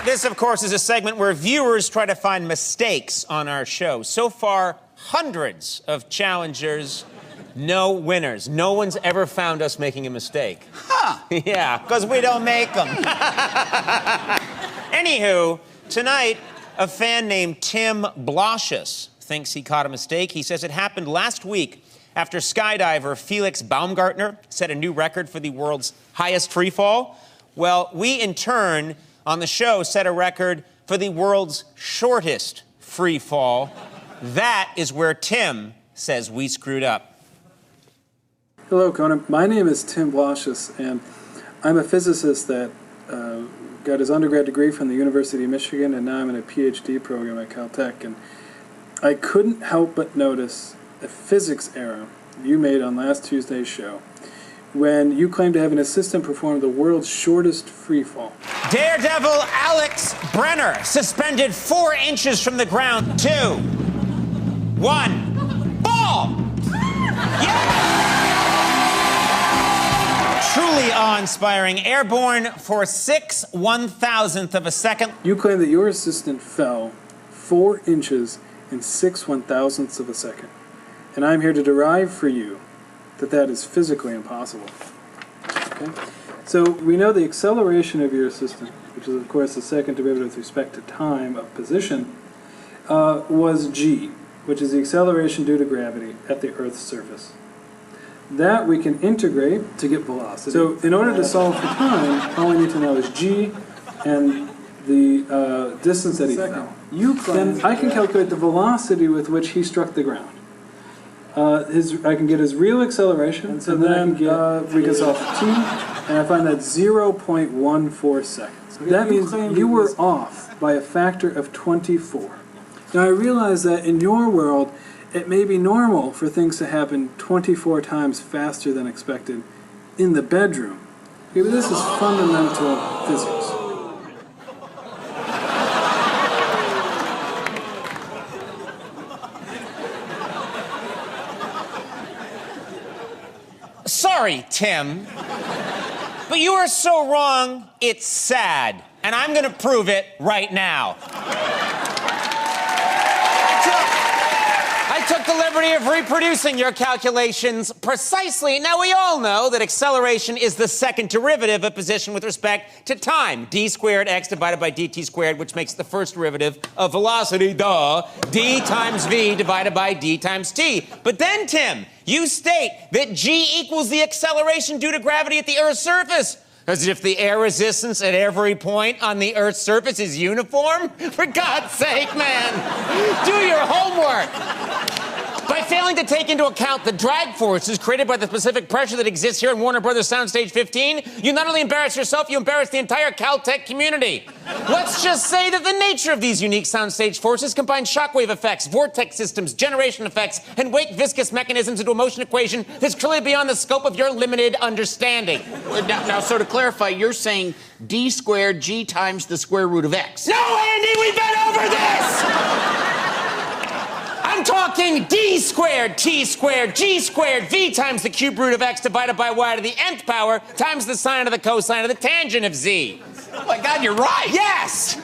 This, of course, is a segment where viewers try to find mistakes on our show. So far, hundreds of challengers, no winners. No one's ever found us making a mistake. Huh. Yeah, because we don't make them. Anywho, tonight, a fan named Tim Blosius thinks he caught a mistake. He says it happened last week after skydiver Felix Baumgartner set a new record for the world's highest free fall. Well, we, in turn, on the show, set a record for the world's shortest free fall. That is where Tim says we screwed up. Hello, Conan. My name is Tim Blosius, and I'm a physicist that got his undergrad degree from the University of Michigan, and now I'm in a PhD program at Caltech. And I couldn't help but notice a physics error you made on last Tuesday's show when you claimed to have an assistant perform the world's shortest free fall. Daredevil Alex Brenner suspended 4 inches from the ground. 2, 1, ball! Yeah! Truly awe-inspiring. Airborne for 6/1000th of a second. You claim that your assistant fell 4 inches in 6/1000ths of a second. And I'm here to derive for you that is physically impossible. Okay? So we know the acceleration of your assistant, which is of course the second derivative with respect to time of position, was g, which is the acceleration due to gravity at the Earth's surface. That we can integrate to get velocity. So in order to solve for time, all we need to know is g and the distance that he fell. Then I can calculate the velocity with which he struck the ground. I can get his real acceleration, and then we can solve for t, and I find that 0.14 seconds. That means you were off by a factor of 24. Now I realize that in your world, it may be normal for things to happen 24 times faster than expected in the bedroom. Okay, but this is fundamental physics. Sorry, Tim, but you are so wrong, it's sad. And I'm going to prove it right now. I took the liberty of reproducing your calculations precisely. Now, we all know that acceleration is the second derivative of position with respect to time. D squared x divided by dt squared, which makes the first derivative of velocity, duh. D times v divided by d times t. But then, Tim, you state that g equals the acceleration due to gravity at the Earth's surface. As if the air resistance at every point on the Earth's surface is uniform? For God's sake, man, do your homework. By failing to take into account the drag forces created by the specific pressure that exists here in Warner Brothers Soundstage 15, you not only embarrass yourself, you embarrass the entire Caltech community. Let's just say that the nature of these unique soundstage forces combine shockwave effects, vortex systems, generation effects, and wake viscous mechanisms into a motion equation that's clearly beyond the scope of your limited understanding. Now, so to clarify, you're saying d squared g times the square root of x. No, Andy, we've been over this! I'm talking d squared, t squared, g squared, v times the cube root of x divided by y to the nth power times the sine of the cosine of the tangent of z. Oh my God, you're right! Yes!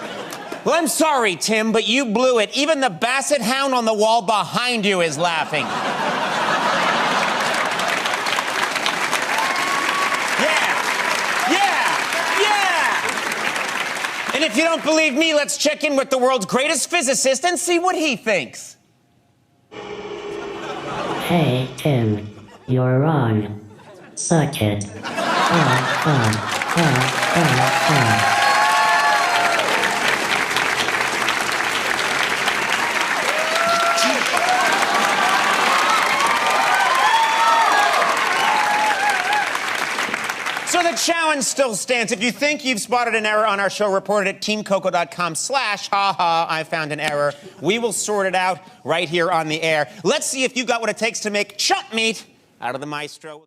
Well, I'm sorry, Tim, but you blew it. Even the basset hound on the wall behind you is laughing. Yeah! And if you don't believe me, let's check in with the world's greatest physicist and see what he thinks. Hey, Tim, you're wrong. Suck it. So the challenge still stands. If you think you've spotted an error on our show, report it at teamcoco.com/haha, I found an error. We will sort it out right here on the air. Let's see if you got what it takes to make chump meat out of the maestro.